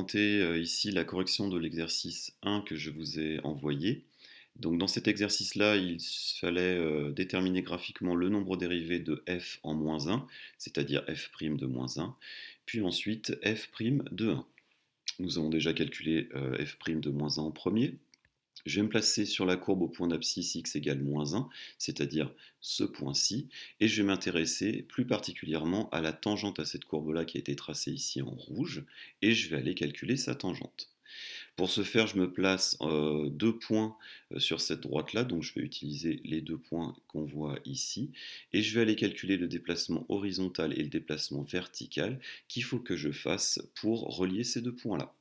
présenter ici la correction de l'exercice 1 que je vous ai envoyé. Donc dans cet exercice-là, il fallait déterminer graphiquement le nombre dérivé de f en moins 1, c'est-à-dire f' de moins 1, puis ensuite f' de 1. Nous avons déjà calculé f' de moins 1 en premier. Je vais me placer sur la courbe au point d'abscisse x égale moins 1, c'est-à-dire ce point-ci, et je vais m'intéresser plus particulièrement à la tangente à cette courbe-là qui a été tracée ici en rouge, et je vais aller calculer sa tangente. Pour ce faire, je me place deux points sur cette droite-là, donc je vais utiliser les deux points qu'on voit ici, et je vais aller calculer le déplacement horizontal et le déplacement vertical qu'il faut que je fasse pour relier ces deux points-là.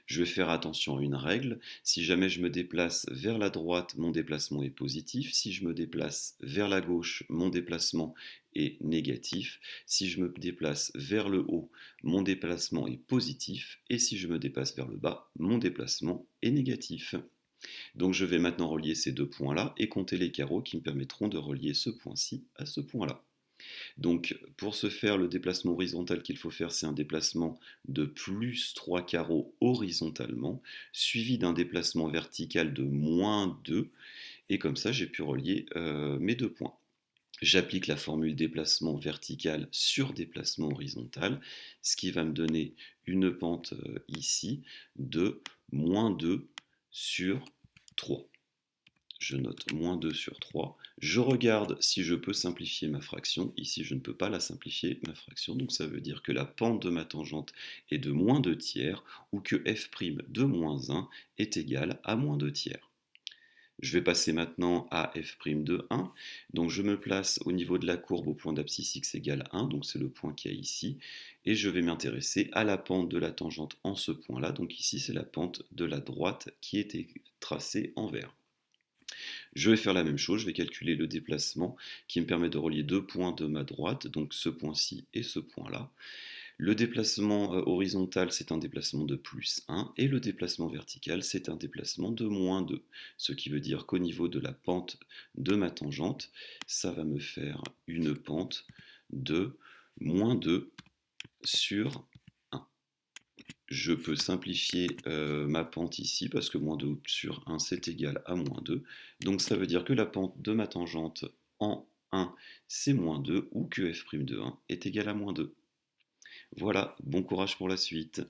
Je vais faire attention à une règle. Si jamais je me déplace vers la droite, mon déplacement est positif. Si je me déplace vers la gauche, mon déplacement est négatif. Si je me déplace vers le haut, mon déplacement est positif. Et si je me déplace vers le bas, mon déplacement est négatif. Donc je vais maintenant relier ces deux points-là et compter les carreaux qui me permettront de relier ce point-ci à ce point-là. Donc pour ce faire, le déplacement horizontal qu'il faut faire, c'est un déplacement de plus 3 carreaux horizontalement, suivi d'un déplacement vertical de moins 2, et comme ça j'ai pu relier mes deux points. J'applique la formule déplacement vertical sur déplacement horizontal, ce qui va me donner une pente ici de moins 2 sur 3. Je note moins 2 sur 3. Je regarde si je peux simplifier ma fraction. Ici, je ne peux pas la simplifier, ma fraction. Donc ça veut dire que la pente de ma tangente est de moins 2 tiers ou que f' de moins 1 est égal à moins 2 tiers. Je vais passer maintenant à f' de 1. Donc je me place au niveau de la courbe au point d'abscisse x égale 1. Donc c'est le point qu'il y a ici. Et je vais m'intéresser à la pente de la tangente en ce point-là. Donc ici, c'est la pente de la droite qui était tracée en vert. Je vais faire la même chose, je vais calculer le déplacement qui me permet de relier deux points de ma droite, donc ce point-ci et ce point-là. Le déplacement horizontal, c'est un déplacement de plus 1, et le déplacement vertical, c'est un déplacement de moins 2. Ce qui veut dire qu'au niveau de la pente de ma tangente, ça va me faire une pente de moins 2 sur 1. Je peux simplifier ma pente ici parce que moins 2 sur 1 c'est égal à moins 2. Donc ça veut dire que la pente de ma tangente en 1 c'est moins 2 ou que f' de 1 est égal à moins 2. Voilà, bon courage pour la suite.